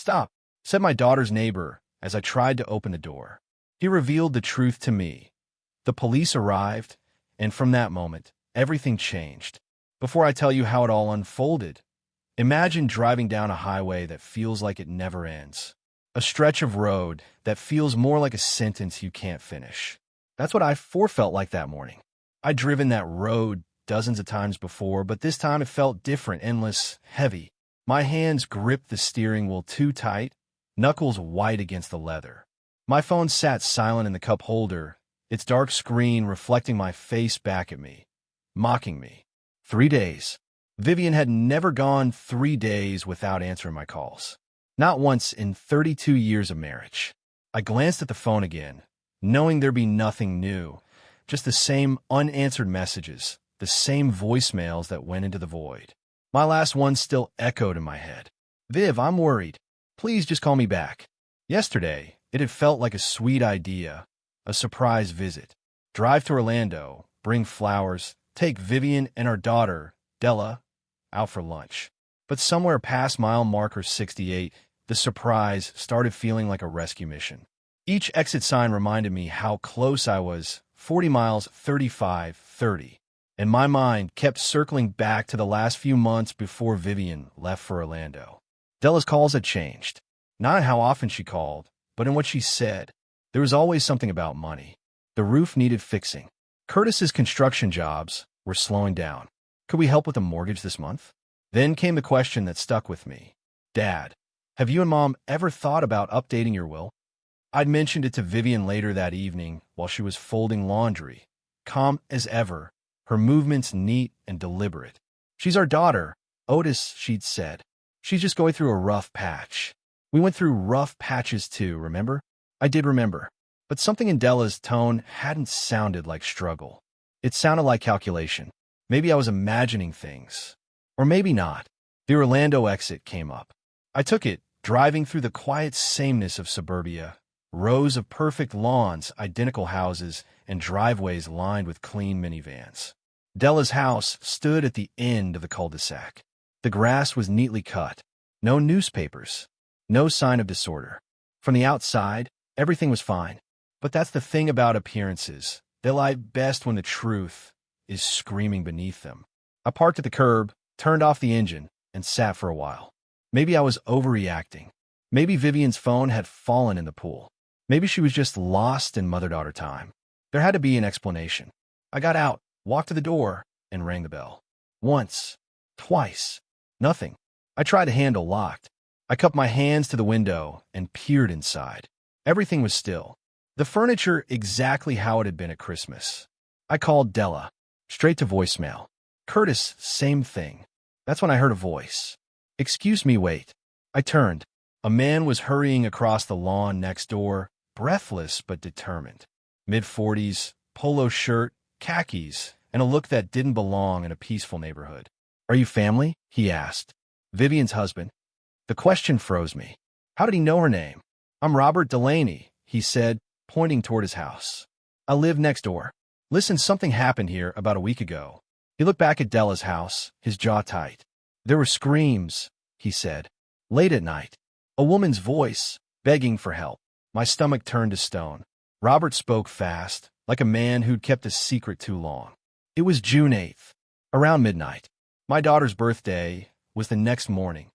"Stop," said my daughter's neighbor as I tried to open the door. He revealed the truth to me. The police arrived, and from that moment, everything changed. Before I tell you how it all unfolded, imagine driving down a highway that feels like it never ends. A stretch of road that feels more like a sentence you can't finish. That's what I felt like that morning. I'd driven that road dozens of times before, but this time it felt different, endless, heavy. My hands gripped the steering wheel too tight, knuckles white against the leather. My phone sat silent in the cup holder, its dark screen reflecting my face back at me, mocking me. 3 days. Vivian had never gone 3 days without answering my calls. Not once in 32 years of marriage. I glanced at the phone again, knowing there'd be nothing new, just the same unanswered messages, the same voicemails that went into the void. My last one still echoed in my head. "Viv, I'm worried. Please just call me back." Yesterday, it had felt like a sweet idea, a surprise visit. Drive to Orlando, bring flowers, take Vivian and our daughter, Della, out for lunch. But somewhere past mile marker 68, the surprise started feeling like a rescue mission. Each exit sign reminded me how close I was, 40 miles, 35, 30. And my mind kept circling back to the last few months before Vivian left for Orlando. Della's calls had changed. Not in how often she called, but in what she said. There was always something about money. The roof needed fixing. Curtis's construction jobs were slowing down. Could we help with a mortgage this month? Then came the question that stuck with me. "Dad, have you and Mom ever thought about updating your will?" I'd mentioned it to Vivian later that evening while she was folding laundry. Calm as ever, her movements neat and deliberate. "She's our daughter, Otis," she'd said. "She's just going through a rough patch." We went through rough patches too, remember? I did remember. But something in Della's tone hadn't sounded like struggle. It sounded like calculation. Maybe I was imagining things. Or maybe not. The Orlando exit came up. I took it, driving through the quiet sameness of suburbia. Rows of perfect lawns, identical houses, and driveways lined with clean minivans. Della's house stood at the end of the cul-de-sac. The grass was neatly cut. No newspapers. No sign of disorder. From the outside, everything was fine. But that's the thing about appearances. They lie best when the truth is screaming beneath them. I parked at the curb, turned off the engine, and sat for a while. Maybe I was overreacting. Maybe Vivian's phone had fallen in the pool. Maybe she was just lost in mother-daughter time. There had to be an explanation. I got out, walked to the door, and rang the bell. Once. Twice. Nothing. I tried the handle locked. I cupped my hands to the window and peered inside. Everything was still. The furniture exactly how it had been at Christmas. I called Della. Straight to voicemail. Curtis, same thing. That's when I heard a voice. "Excuse me, wait." I turned. A man was hurrying across the lawn next door, breathless but determined. Mid-40s, polo shirt, khakis, and a look that didn't belong in a peaceful neighborhood. "Are you family?" he asked. "Vivian's husband." The question froze me. How did he know her name? "I'm Robert Delaney," he said, pointing toward his house. "I live next door. Listen, something happened here about a week ago." He looked back at Della's house, his jaw tight. "There were screams," he said. "Late at night. A woman's voice, begging for help." My stomach turned to stone. Robert spoke fast, like a man who'd kept a secret too long. "It was June 8th, around midnight. My daughter's birthday was the next morning.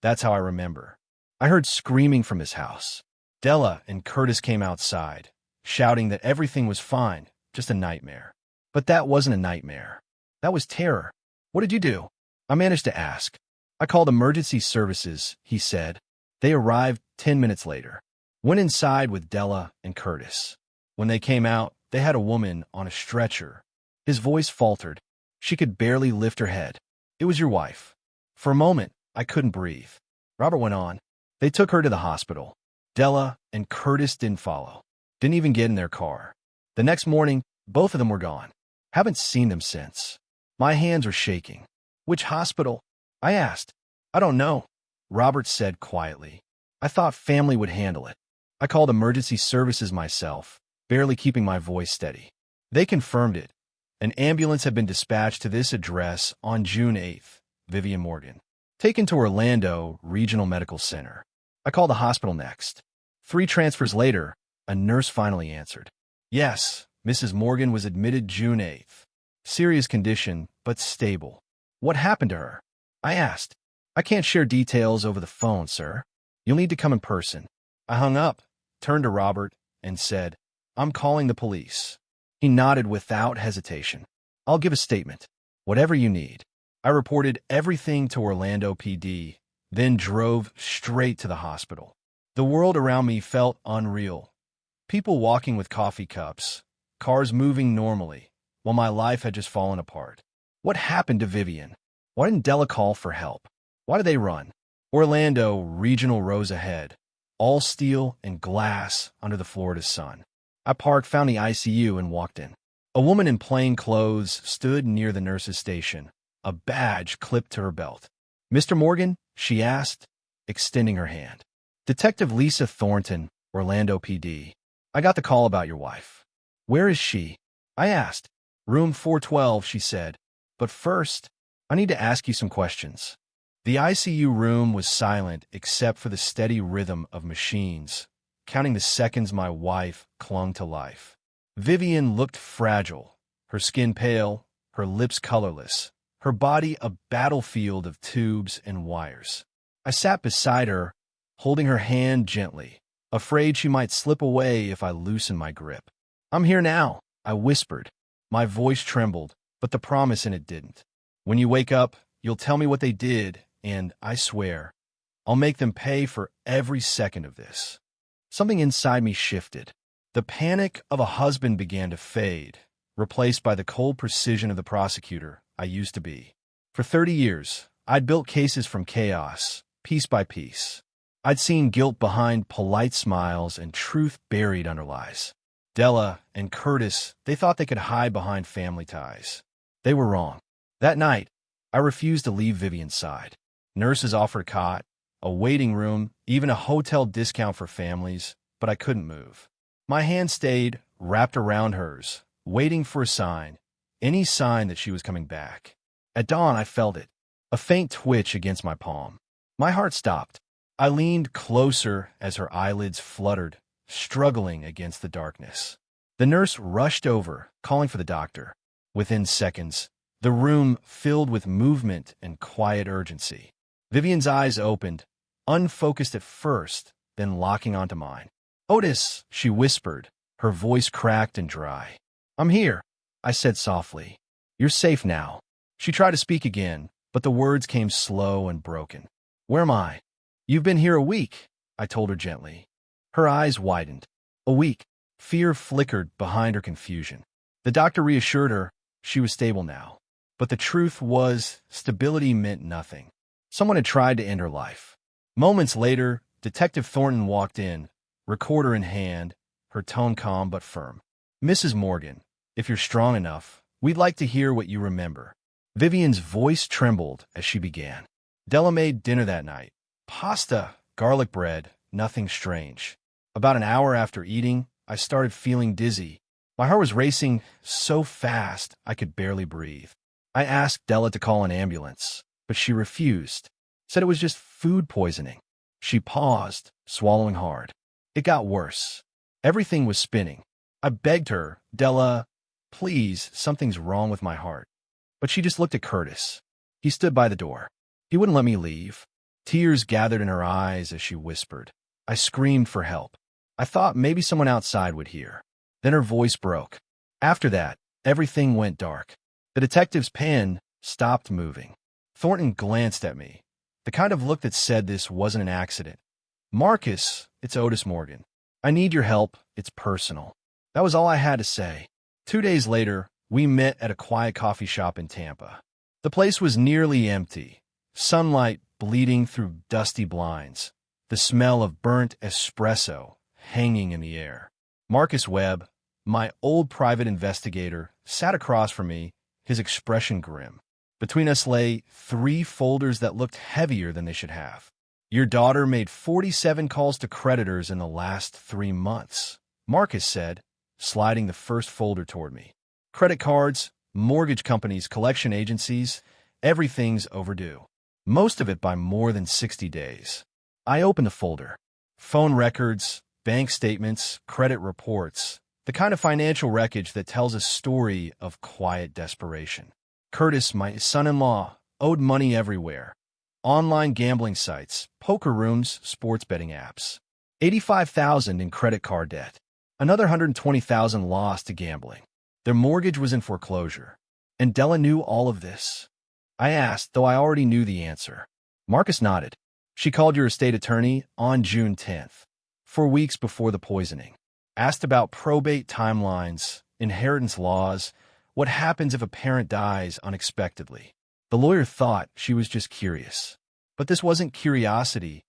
That's how I remember. I heard screaming from his house. Della and Curtis came outside, shouting that everything was fine, just a nightmare. But that wasn't a nightmare. That was terror. What did you do?" I managed to ask. "I called emergency services," he said. They arrived 10 minutes later. Went inside with Della and Curtis. When they came out, they had a woman on a stretcher. His voice faltered. She could barely lift her head. "It was your wife." For a moment, I couldn't breathe. Robert went on. "They took her to the hospital. Della and Curtis didn't follow. Didn't even get in their car. The next morning, both of them were gone. Haven't seen them since." My hands were shaking. "Which hospital?" I asked. "I don't know," Robert said quietly. "I thought family would handle it. I called emergency services myself, barely keeping my voice steady. They confirmed it. An ambulance had been dispatched to this address on June 8th, Vivian Morgan. Taken to Orlando Regional Medical Center. I called the hospital next. 3 transfers later, a nurse finally answered. Yes, Mrs. Morgan was admitted June 8th. Serious condition, but stable. What happened to her? I asked. I can't share details over the phone, sir. You'll need to come in person. I hung up, turned to Robert, and said, I'm calling the police. He nodded without hesitation. I'll give a statement. Whatever you need. I reported everything to Orlando PD, then drove straight to the hospital. The world around me felt unreal. People walking with coffee cups, cars moving normally, while my life had just fallen apart. What happened to Vivian? Why didn't Della call for help? Why did they run? Orlando Regional rose ahead, all steel and glass under the Florida sun. I parked, found the ICU, and walked in. A woman in plain clothes stood near the nurse's station, a badge clipped to her belt. Mr. Morgan? She asked, extending her hand. Detective Lisa Thornton, Orlando PD. I got the call about your wife. Where is she? I asked. Room 412, she said. But first, I need to ask you some questions. The ICU room was silent except for the steady rhythm of machines, counting the seconds my wife clung to life. Vivian looked fragile, her skin pale, her lips colorless, her body a battlefield of tubes and wires. I sat beside her, holding her hand gently, afraid she might slip away if I loosened my grip. I'm here now, I whispered. My voice trembled, but the promise in it didn't. When you wake up, you'll tell me what they did, and I swear, I'll make them pay for every second of this. Something inside me shifted. The panic of a husband began to fade, replaced by the cold precision of the prosecutor I used to be. For 30 years, I'd built cases from chaos, piece by piece. I'd seen guilt behind polite smiles and truth buried under lies. Della and Curtis, they thought they could hide behind family ties. They were wrong. That night, I refused to leave Vivian's side. Nurses offered a cot, a waiting room, even a hotel discount for families, but I couldn't move. My hand stayed wrapped around hers, waiting for a sign, any sign that she was coming back. At dawn, I felt it, a faint twitch against my palm. My heart stopped. I leaned closer as her eyelids fluttered, struggling against the darkness. The nurse rushed over, calling for the doctor. Within seconds, the room filled with movement and quiet urgency. Vivian's eyes opened, unfocused at first, then locking onto mine. Otis, she whispered, her voice cracked and dry. I'm here, I said softly. You're safe now. She tried to speak again, but the words came slow and broken. Where am I? You've been here a week, I told her gently. Her eyes widened. A week. Fear flickered behind her confusion. The doctor reassured her she was stable now. But the truth was, stability meant nothing. Someone had tried to end her life. Moments later, Detective Thornton walked in, recorder in hand, her tone calm but firm. Mrs. Morgan, if you're strong enough, we'd like to hear what you remember. Vivian's voice trembled as she began. Della made dinner that night. Pasta, garlic bread, nothing strange. About an hour after eating, I started feeling dizzy. My heart was racing so fast I could barely breathe. I asked Della to call an ambulance, but she refused, said it was just food poisoning. She paused, swallowing hard. It got worse. Everything was spinning. I begged her, Della, please, something's wrong with my heart. But she just looked at Curtis. He stood by the door. He wouldn't let me leave. Tears gathered in her eyes as she whispered. I screamed for help. I thought maybe someone outside would hear. Then her voice broke. After that, everything went dark. The detective's pen stopped moving. Thornton glanced at me, the kind of look that said this wasn't an accident. Marcus, it's Otis Morgan. I need your help. It's personal. That was all I had to say. 2 days later, we met at a quiet coffee shop in Tampa. The place was nearly empty, sunlight bleeding through dusty blinds, the smell of burnt espresso hanging in the air. Marcus Webb, my old private investigator, sat across from me, his expression grim. Between us lay 3 folders that looked heavier than they should have. Your daughter made 47 calls to creditors in the last 3 months, Marcus said, sliding the first folder toward me. Credit cards, mortgage companies, collection agencies, everything's overdue. Most of it by more than 60 days. I opened the folder. Phone records, bank statements, credit reports, the kind of financial wreckage that tells a story of quiet desperation. Curtis, my son-in-law, owed money everywhere. Online gambling sites, poker rooms, sports betting apps. $85,000 in credit card debt. Another $120,000 lost to gambling. Their mortgage was in foreclosure. And Della knew all of this. I asked, though I already knew the answer. Marcus nodded. She called your estate attorney on June 10th, 4 weeks before the poisoning. Asked about probate timelines, inheritance laws, what happens if a parent dies unexpectedly. The lawyer thought she was just curious. But this wasn't curiosity.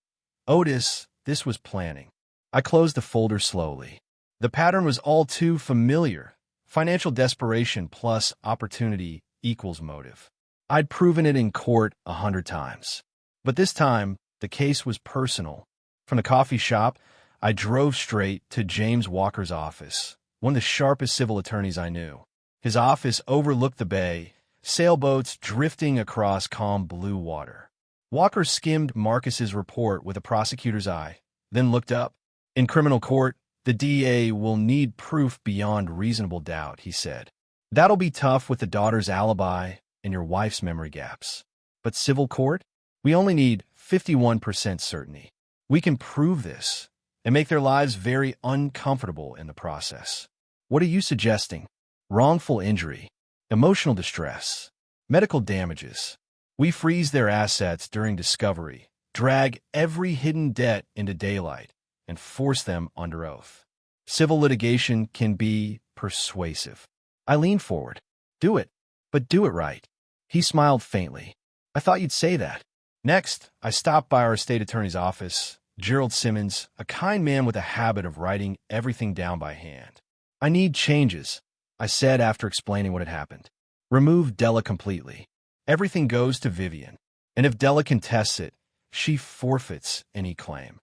Otis, this was planning. I closed the folder slowly. The pattern was all too familiar. Financial desperation plus opportunity equals motive. I'd proven it in court 100 times. But this time, the case was personal. From the coffee shop, I drove straight to James Walker's office, one of the sharpest civil attorneys I knew. His office overlooked the bay, sailboats drifting across calm blue water. Walker skimmed Marcus's report with a prosecutor's eye, then looked up. In criminal court, the DA will need proof beyond reasonable doubt, he said. That'll be tough with the daughter's alibi and your wife's memory gaps. But civil court? We only need 51% certainty. We can prove this and make their lives very uncomfortable in the process. What are you suggesting? Wrongful injury, emotional distress, medical damages. We freeze their assets during discovery, drag every hidden debt into daylight, and force them under oath. Civil litigation can be persuasive. I leaned forward. Do it, but do it right. He smiled faintly. I thought you'd say that. Next, I stopped by our state attorney's office, Gerald Simmons, a kind man with a habit of writing everything down by hand. I need changes, I said after explaining what had happened. Remove Della completely. Everything goes to Vivian. And if Della contests it, she forfeits any claim.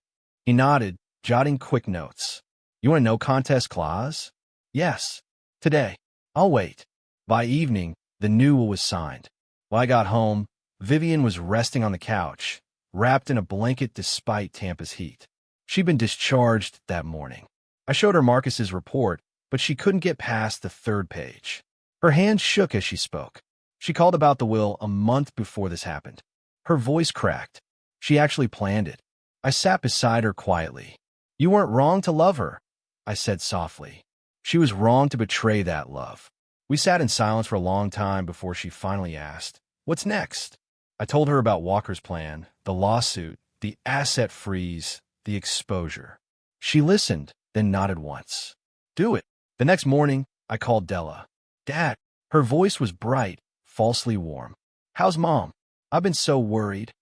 He nodded, jotting quick notes. You want a no contest clause? Yes. Today. I'll wait. By evening, the new will was signed. When I got home, Vivian was resting on the couch, wrapped in a blanket despite Tampa's heat. She'd been discharged that morning. I showed her Marcus's report, but she couldn't get past the 3rd page. Her hands shook as she spoke. She called about the will a month before this happened. Her voice cracked. She actually planned it. I sat beside her quietly. You weren't wrong to love her, I said softly. She was wrong to betray that love. We sat in silence for a long time before she finally asked, "What's next?" I told her about Walker's plan, the lawsuit, the asset freeze, the exposure. She listened, then nodded once. Do it. The next morning, I called Della. Dad. Her voice was bright, falsely warm. How's Mom? I've been so worried.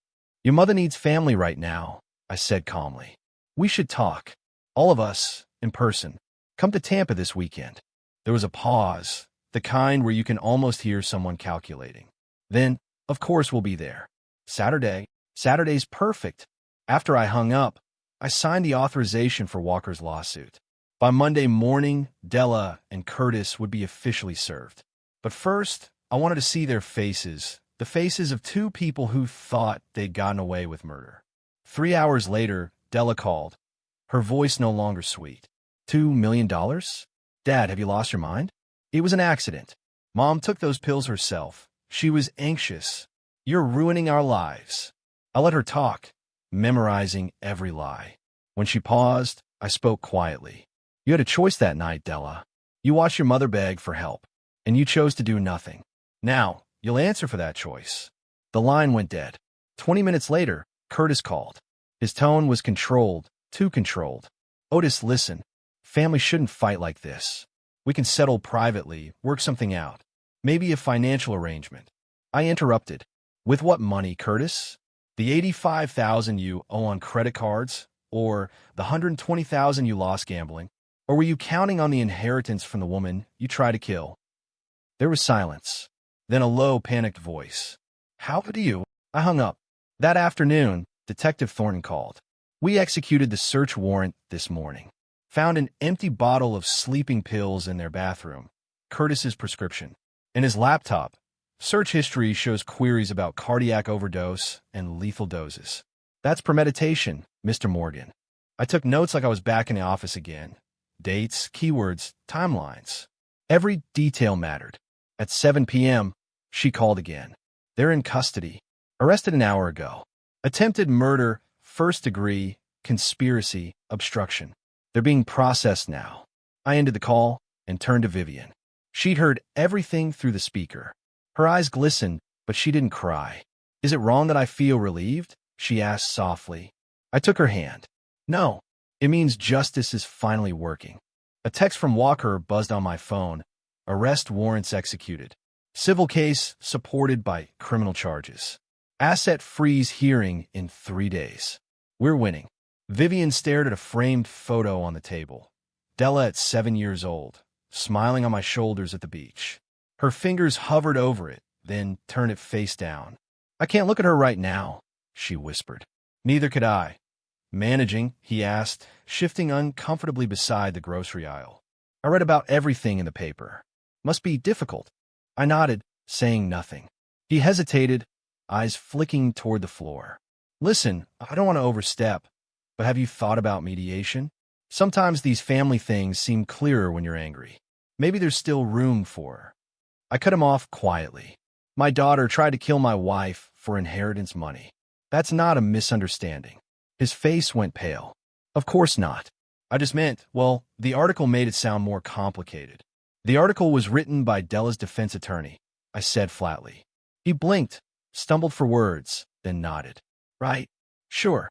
Your mother needs family right now, I said calmly. We should talk. All of us, in person. Come to Tampa this weekend. There was a pause, the kind where you can almost hear someone calculating. Then, of course we'll be there. Saturday. Saturday's perfect. After I hung up, I signed the authorization for Walker's lawsuit. By Monday morning, Della and Curtis would be officially served. But first, I wanted to see their faces, the faces of 2 people who thought they'd gotten away with murder. 3 hours later, Della called, her voice no longer sweet. $2 million? Dad, have you lost your mind? It was an accident. Mom took those pills herself. She was anxious. You're ruining our lives. I let her talk, memorizing every lie. When she paused, I spoke quietly. You had a choice that night, Della. You watched your mother beg for help, and you chose to do nothing. Now, you'll answer for that choice. The line went dead. 20 minutes later, Curtis called. His tone was controlled, too controlled. Otis, listen. Family shouldn't fight like this. We can settle privately, work something out. Maybe a financial arrangement. I interrupted. With what money, Curtis? The $85,000 you owe on credit cards? Or the $120,000 you lost gambling? Or were you counting on the inheritance from the woman you tried to kill? There was silence. Then a low, panicked voice. How could you? I hung up. That afternoon, Detective Thornton called. We executed the search warrant this morning. Found an empty bottle of sleeping pills in their bathroom. Curtis's prescription. In his laptop, search history shows queries about cardiac overdose and lethal doses. That's premeditation, Mr. Morgan. I took notes like I was back in the office again. Dates, keywords, timelines. Every detail mattered. At 7 p.m., she called again. They're in custody. Arrested an hour ago. Attempted murder, first degree, conspiracy, obstruction. They're being processed now. I ended the call and turned to Vivian. She'd heard everything through the speaker. Her eyes glistened, but she didn't cry. Is it wrong that I feel relieved? She asked softly. I took her hand. No, it means justice is finally working. A text from Walker buzzed on my phone. Arrest warrants executed. Civil case supported by criminal charges. Asset freeze hearing in 3 days. We're winning. Vivian stared at a framed photo on the table. Della at 7 years old, smiling on my shoulders at the beach. Her fingers hovered over it, then turned it face down. I can't look at her right now, she whispered. Neither could I. Managing, he asked, shifting uncomfortably beside the grocery aisle. I read about everything in the paper. Must be difficult. I nodded, saying nothing. He hesitated, eyes flicking toward the floor. Listen, I don't want to overstep, but have you thought about mediation? Sometimes these family things seem clearer when you're angry. Maybe there's still room for her. I cut him off quietly. My daughter tried to kill my wife for inheritance money. That's not a misunderstanding. His face went pale. Of course not. I just meant, well, the article made it sound more complicated. The article was written by Della's defense attorney, I said flatly. He blinked, stumbled for words, then nodded. Right. Sure.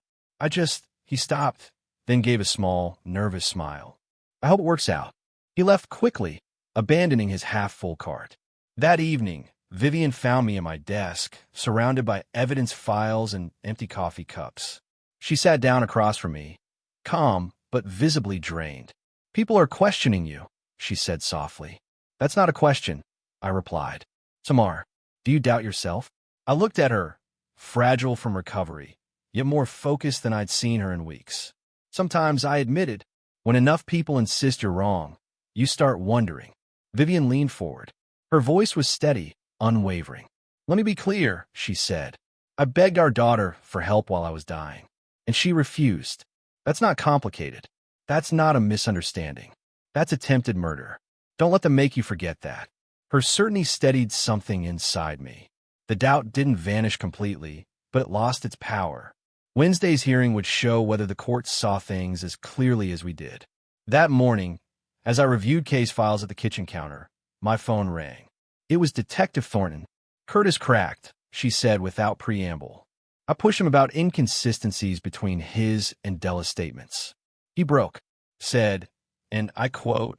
He stopped, then gave a small, nervous smile. I hope it works out. He left quickly, abandoning his half-full cart. That evening, Vivian found me at my desk, surrounded by evidence files and empty coffee cups. She sat down across from me, calm but visibly drained. People are questioning you, she said softly. That's not a question, I replied. Tamar, do you doubt yourself? I looked at her, fragile from recovery, yet more focused than I'd seen her in weeks. Sometimes, I admitted, when enough people insist you're wrong, you start wondering. Vivian leaned forward. Her voice was steady, unwavering. Let me be clear, she said. I begged our daughter for help while I was dying, and she refused. That's not complicated. That's not a misunderstanding. That's attempted murder. Don't let them make you forget that. Her certainty steadied something inside me. The doubt didn't vanish completely, but it lost its power. Wednesday's hearing would show whether the court saw things as clearly as we did. That morning, as I reviewed case files at the kitchen counter, my phone rang. It was Detective Thornton. Curtis cracked, she said without preamble. I pushed him about inconsistencies between his and Della's statements. He broke, said, and I quote,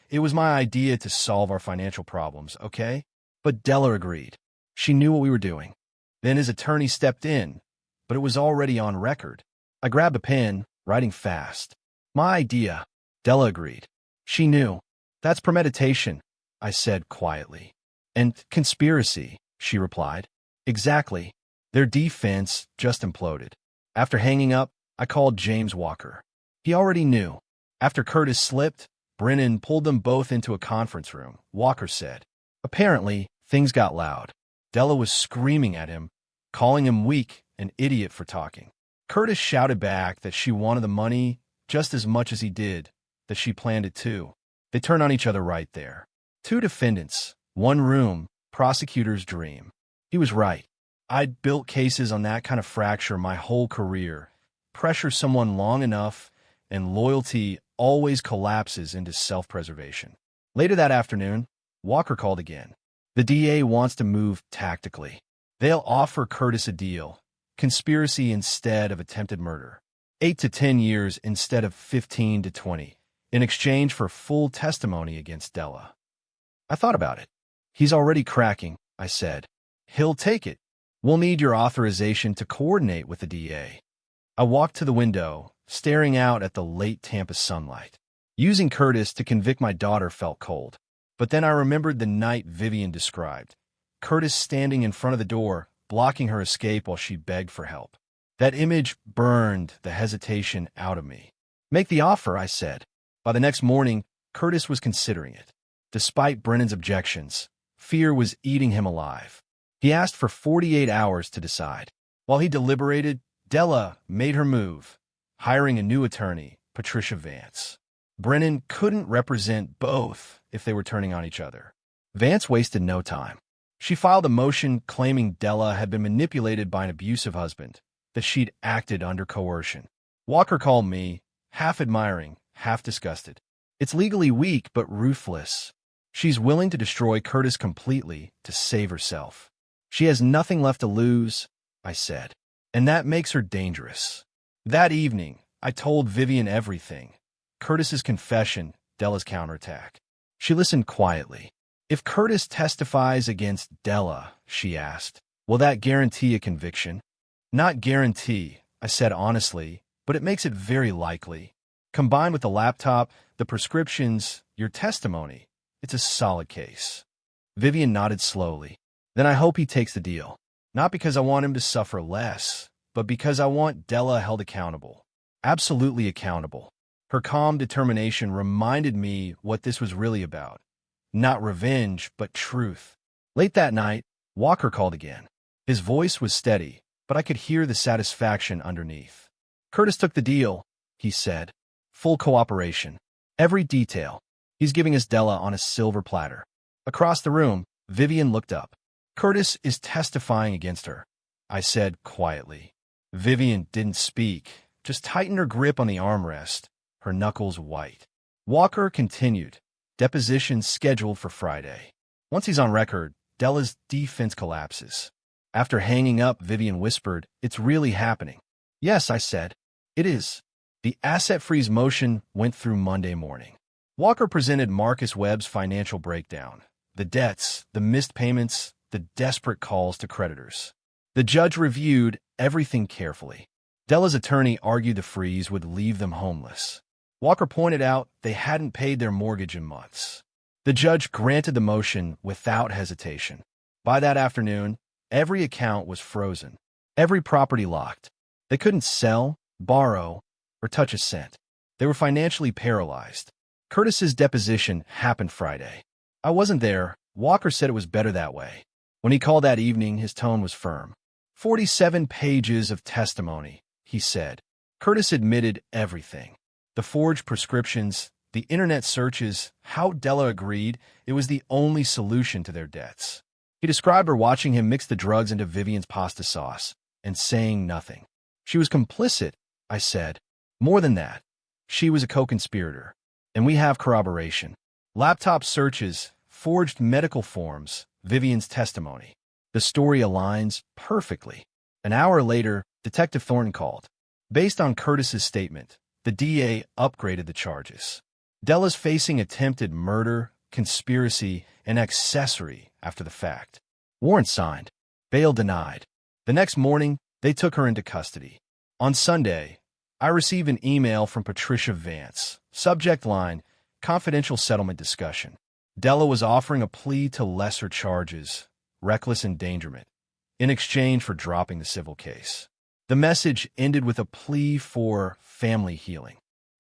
"It was my idea to solve our financial problems, okay?" But Della agreed. She knew what we were doing. Then his attorney stepped in, but it was already on record. I grabbed a pen, writing fast. My idea, Della agreed. She knew. That's premeditation, I said quietly. And conspiracy, she replied. Exactly. Their defense just imploded. After hanging up, I called James Walker. He already knew. After Curtis slipped, Brennan pulled them both into a conference room, Walker said. Apparently, things got loud. Della was screaming at him, calling him weak, an idiot for talking. Curtis shouted back that she wanted the money just as much as he did, that she planned it too. They turned on each other right there. 2 defendants, 1 room, prosecutor's dream. He was right. I'd built cases on that kind of fracture my whole career. Pressure someone long enough, and loyalty always collapses into self-preservation. Later that afternoon, Walker called again. The DA wants to move tactically. They'll offer Curtis a deal, conspiracy instead of attempted murder, 8 to 10 years instead of 15 to 20, in exchange for full testimony against Della. I thought about it. He's already cracking, I said. He'll take it. We'll need your authorization to coordinate with the DA. I walked to the window, staring out at the late Tampa sunlight. Using Curtis to convict my daughter felt cold. But then I remembered the night Vivian described. Curtis standing in front of the door, blocking her escape while she begged for help. That image burned the hesitation out of me. Make the offer, I said. By the next morning, Curtis was considering it. Despite Brennan's objections, fear was eating him alive. He asked for 48 hours to decide. While he deliberated, Della made her move, hiring a new attorney, Patricia Vance. Brennan couldn't represent both if they were turning on each other. Vance wasted no time. She filed a motion claiming Della had been manipulated by an abusive husband, that she'd acted under coercion. Walker called me, half admiring, half disgusted. It's legally weak but ruthless. She's willing to destroy Curtis completely to save herself. She has nothing left to lose, I said, and that makes her dangerous. That evening, I told Vivian everything. Curtis's confession, Della's counterattack. She listened quietly. If Curtis testifies against Della, she asked, will that guarantee a conviction? Not guarantee, I said honestly, but it makes it very likely. Combined with the laptop, the prescriptions, your testimony, it's a solid case. Vivian nodded slowly. Then I hope he takes the deal. Not because I want him to suffer less, but because I want Della held accountable. Absolutely accountable. Her calm determination reminded me what this was really about. Not revenge, but truth. Late that night, Walker called again. His voice was steady, but I could hear the satisfaction underneath. Curtis took the deal, he said. Full cooperation. Every detail. He's giving us Della on a silver platter. Across the room, Vivian looked up. Curtis is testifying against her, I said quietly. Vivian didn't speak, just tightened her grip on the armrest, her knuckles white. Walker continued. Deposition scheduled for Friday. Once he's on record, Della's defense collapses. After hanging up, Vivian whispered, it's really happening. Yes, I said. It is. The asset freeze motion went through Monday morning. Walker presented Marcus Webb's financial breakdown. The debts, the missed payments, the desperate calls to creditors. The judge reviewed everything carefully. Della's attorney argued the freeze would leave them homeless. Walker pointed out they hadn't paid their mortgage in months. The judge granted the motion without hesitation. By that afternoon, every account was frozen, every property locked. They couldn't sell, borrow, or touch a cent. They were financially paralyzed. Curtis's deposition happened Friday. I wasn't there. Walker said it was better that way. When he called that evening, his tone was firm. 47 pages of testimony, he said. Curtis admitted everything. The forged prescriptions, the internet searches, how Della agreed it was the only solution to their debts. He described her watching him mix the drugs into Vivian's pasta sauce and saying nothing. She was complicit, I said. More than that, she was a co-conspirator. And we have corroboration. Laptop searches, forged medical forms, Vivian's testimony. The story aligns perfectly. An hour later, Detective Thornton called. Based on Curtis's statement, the DA upgraded the charges. Della's facing attempted murder, conspiracy, and accessory after the fact. Warrant signed. Bail denied. The next morning, they took her into custody. On Sunday, I received an email from Patricia Vance. Subject line, confidential settlement discussion. Della was offering a plea to lesser charges, reckless endangerment, in exchange for dropping the civil case. The message ended with a plea for family healing.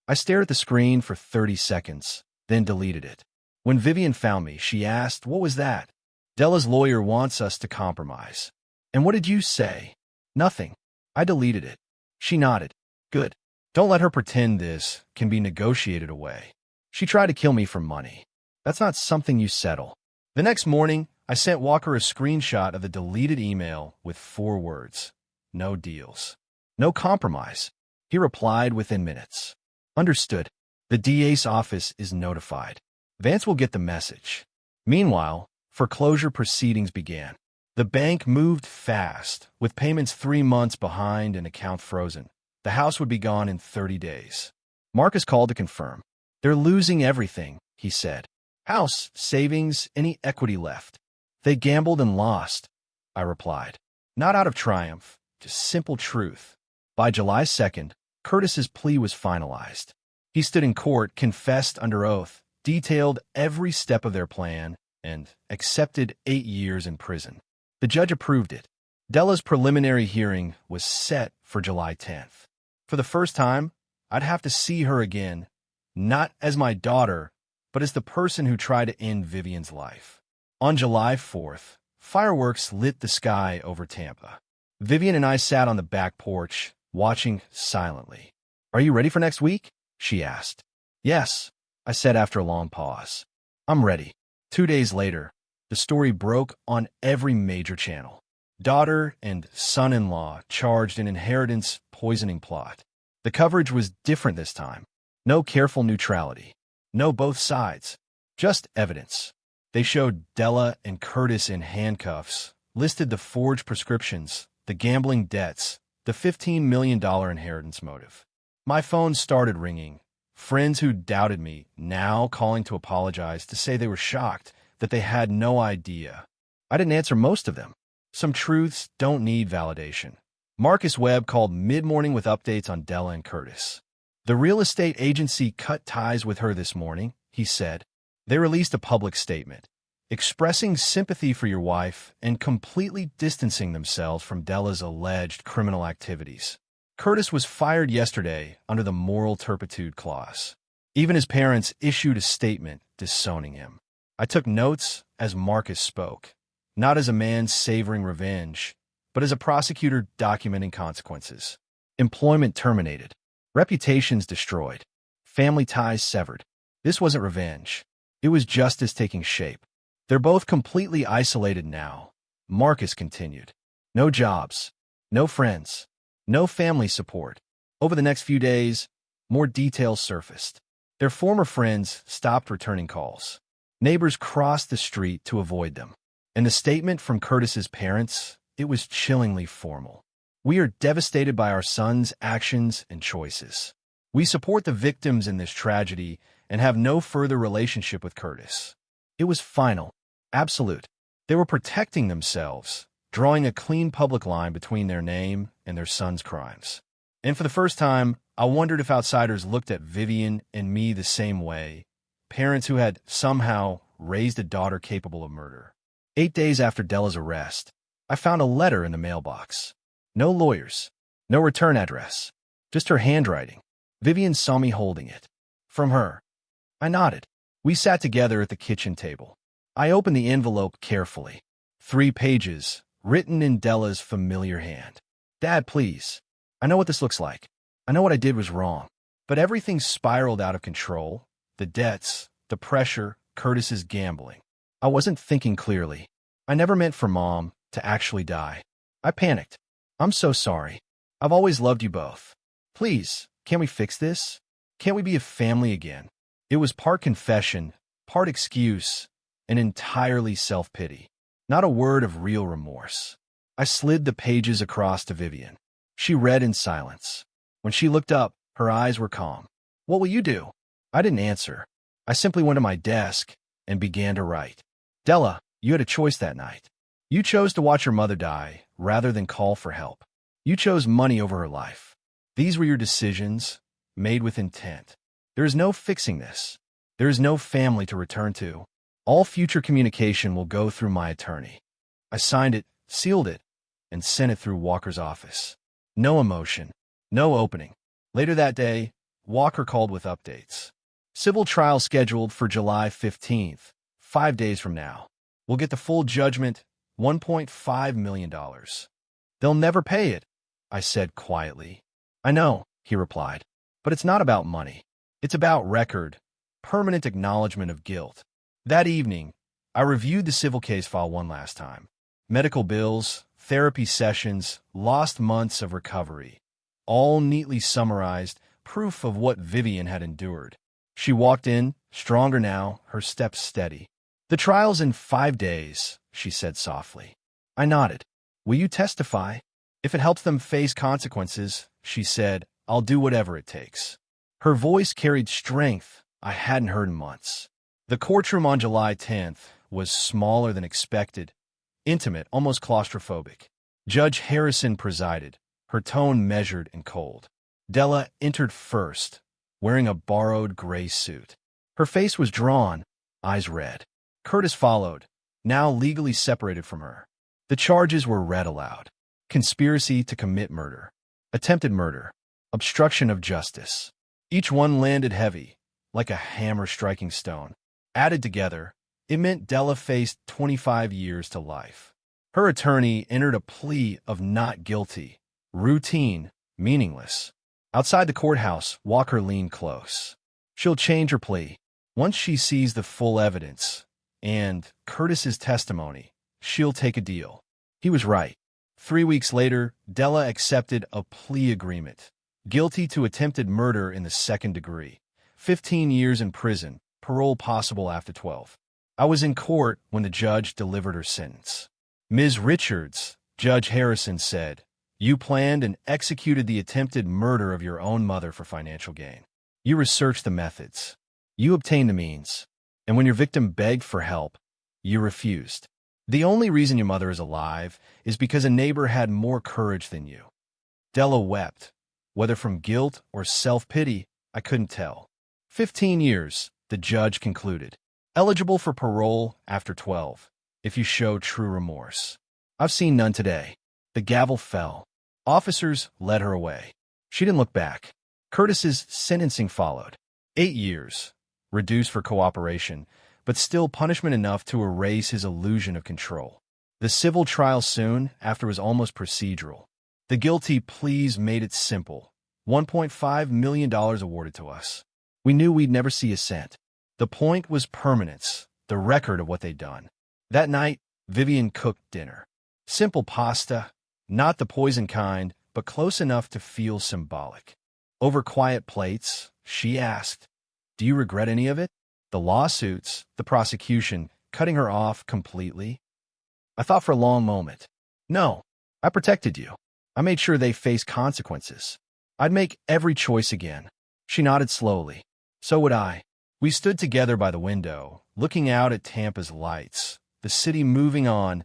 I stared at the screen for 30 seconds, then deleted it. When Vivian found me, she asked, what was that? Della's lawyer wants us to compromise. And what did you say? Nothing. I deleted it. She nodded. Good. Don't let her pretend this can be negotiated away. She tried to kill me for money. That's not something you settle. The next morning, I sent Walker a screenshot of the deleted email with 4 words. No deals. No compromise. He replied within minutes. Understood. The DA's office is notified. Vance will get the message. Meanwhile, foreclosure proceedings began. The bank moved fast, with payments 3 months behind and account frozen. The house would be gone in 30 days. Marcus called to confirm. They're losing everything, he said. House, savings, any equity left. They gambled and lost, I replied. Not out of triumph, just simple truth. By July 2nd, Curtis's plea was finalized. He stood in court, confessed under oath, detailed every step of their plan, and accepted 8 years in prison. The judge approved it. Della's preliminary hearing was set for July 10th. For the first time, I'd have to see her again, not as my daughter, but as the person who tried to end Vivian's life. On July 4th, fireworks lit the sky over Tampa. Vivian and I sat on the back porch, watching silently. "Are you ready for next week?" she asked. "Yes," I said after a long pause. "I'm ready." 2 days later, the story broke on every major channel. Daughter and son-in-law charged in inheritance poisoning plot. The coverage was different this time. No careful neutrality. No both sides. Just evidence. They showed Della and Curtis in handcuffs, listed the forged prescriptions, the gambling debts, the $15 million inheritance motive. My phone started ringing. Friends who doubted me now calling to apologize, to say they were shocked, that they had no idea. I didn't answer most of them. Some truths don't need validation. Marcus Webb called mid-morning with updates on Della and Curtis. "The real estate agency cut ties with her this morning," he said. They released a public statement, expressing sympathy for your wife and completely distancing themselves from Della's alleged criminal activities. Curtis was fired yesterday under the moral turpitude clause. Even his parents issued a statement disowning him. I took notes as Marcus spoke, not as a man savoring revenge, but as a prosecutor documenting consequences. Employment terminated. Reputations destroyed. Family ties severed. This wasn't revenge. It was justice taking shape. "They're both completely isolated now," Marcus continued. "No jobs. No friends. No family support. Over the next few days, more details surfaced. Their former friends stopped returning calls. Neighbors crossed the street to avoid them. And the statement from Curtis's parents, it was chillingly formal. "We are devastated by our son's actions and choices. We support the victims in this tragedy and have no further relationship with Curtis." It was final, absolute. They were protecting themselves, drawing a clean public line between their name and their son's crimes. And for the first time, I wondered if outsiders looked at Vivian and me the same way, parents who had somehow raised a daughter capable of murder. 8 days after Della's arrest, I found a letter in the mailbox. No lawyers, no return address, just her handwriting. Vivian saw me holding it. From her. I nodded. We sat together at the kitchen table. I opened the envelope carefully. 3 pages, written in Della's familiar hand. "Dad, please. I know what this looks like. I know what I did was wrong. But everything spiraled out of control. The debts, the pressure, Curtis's gambling. I wasn't thinking clearly. I never meant for Mom to actually die. I panicked. I'm so sorry. I've always loved you both. Please, can we fix this? Can't we be a family again?" It was part confession, part excuse, and entirely self-pity. Not a word of real remorse. I slid the pages across to Vivian. She read in silence. When she looked up, her eyes were calm. "What will you do?" I didn't answer. I simply went to my desk and began to write. "Della, you had a choice that night. You chose to watch your mother die rather than call for help. You chose money over her life. These were your decisions, made with intent. There is no fixing this. There is no family to return to. All future communication will go through my attorney." I signed it, sealed it, and sent it through Walker's office. No emotion, no opening. Later that day, Walker called with updates. "Civil trial scheduled for July 15th, 5 days from now. We'll get the full judgment, $1.5 million. They'll never pay it," I said quietly. "I know," he replied, "but it's not about money. It's about record, permanent acknowledgement of guilt." That evening, I reviewed the civil case file one last time. Medical bills, therapy sessions, lost months of recovery. All neatly summarized, proof of what Vivian had endured. She walked in, stronger now, her steps steady. "The trial's in 5 days, she said softly. I nodded. "Will you testify?" "If it helps them face consequences," she said, "I'll do whatever it takes." Her voice carried strength I hadn't heard in months. The courtroom on July 10th was smaller than expected, intimate, almost claustrophobic. Judge Harrison presided, her tone measured and cold. Della entered first, wearing a borrowed gray suit. Her face was drawn, eyes red. Curtis followed, now legally separated from her. The charges were read aloud. Conspiracy to commit murder, attempted murder, obstruction of justice. Each one landed heavy, like a hammer striking stone. Added together, it meant Della faced 25 years to life. Her attorney entered a plea of not guilty, routine, meaningless. Outside the courthouse, Walker leaned close. She'll change her plea. Once she sees the full evidence and Curtis's testimony, she'll take a deal. He was right. 3 weeks later, Della accepted a plea agreement. Guilty to attempted murder in the second degree. 15 years in prison, parole possible after 12. I was in court when the judge delivered her sentence. Ms. Richards, Judge Harrison said, "You planned and executed the attempted murder of your own mother for financial gain. You researched the methods. You obtained the means. And when your victim begged for help, you refused. The only reason your mother is alive is because a neighbor had more courage than you." Della wept. Whether from guilt or self-pity, I couldn't tell. 15 years, the judge concluded. Eligible for parole after 12, if you show true remorse. I've seen none today. The gavel fell. Officers led her away. She didn't look back. Curtis's sentencing followed. 8 years, reduced for cooperation, but still punishment enough to erase his illusion of control. The civil trial soon after was almost procedural. The guilty pleas made it simple. $1.5 million awarded to us. We knew we'd never see a cent. The point was permanence, the record of what they'd done. That night, Vivian cooked dinner. Simple pasta, not the poison kind, but close enough to feel symbolic. Over quiet plates, she asked, "Do you regret any of it? The lawsuits, the prosecution, cutting her off completely?" I thought for a long moment. No, I protected you. I made sure they faced consequences. I'd make every choice again. She nodded slowly. So would I. We stood together by the window, looking out at Tampa's lights, the city moving on,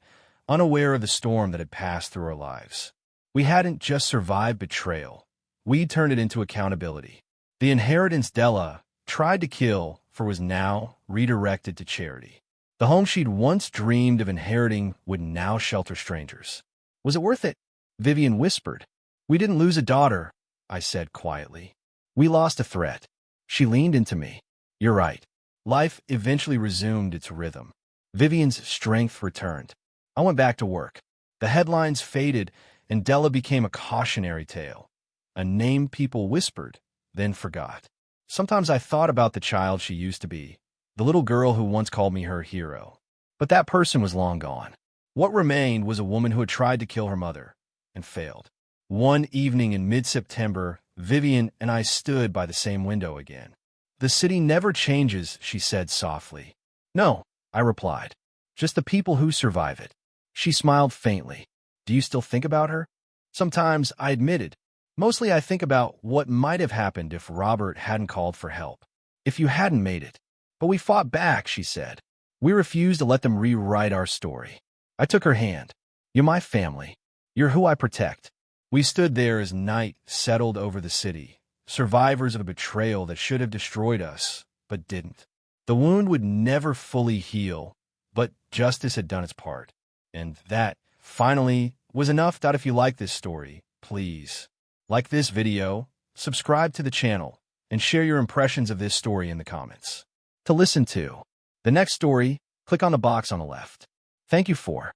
unaware of the storm that had passed through our lives. We hadn't just survived betrayal. We'd turned it into accountability. The inheritance Della tried to kill for was now redirected to charity. The home she'd once dreamed of inheriting would now shelter strangers. Was it worth it? Vivian whispered. We didn't lose a daughter, I said quietly. We lost a threat. She leaned into me. You're right. Life eventually resumed its rhythm. Vivian's strength returned. I went back to work. The headlines faded, and Della became a cautionary tale. A name people whispered, then forgot. Sometimes I thought about the child she used to be, the little girl who once called me her hero. But that person was long gone. What remained was a woman who had tried to kill her mother and failed. One evening in mid-September, Vivian and I stood by the same window again. The city never changes, she said softly. No, I replied. Just the people who survive it. She smiled faintly. Do you still think about her? Sometimes, I admitted. Mostly I think about what might have happened if Robert hadn't called for help. If you hadn't made it. But we fought back, she said. We refused to let them rewrite our story. I took her hand. You're my family. You're who I protect. We stood there as night settled over the city, survivors of a betrayal that should have destroyed us, but didn't. The wound would never fully heal, but justice had done its part. And that, finally, was enough. If you like this story, please like this video, subscribe to the channel, and share your impressions of this story in the comments. To listen to the next story, click on the box on the left. Thank you for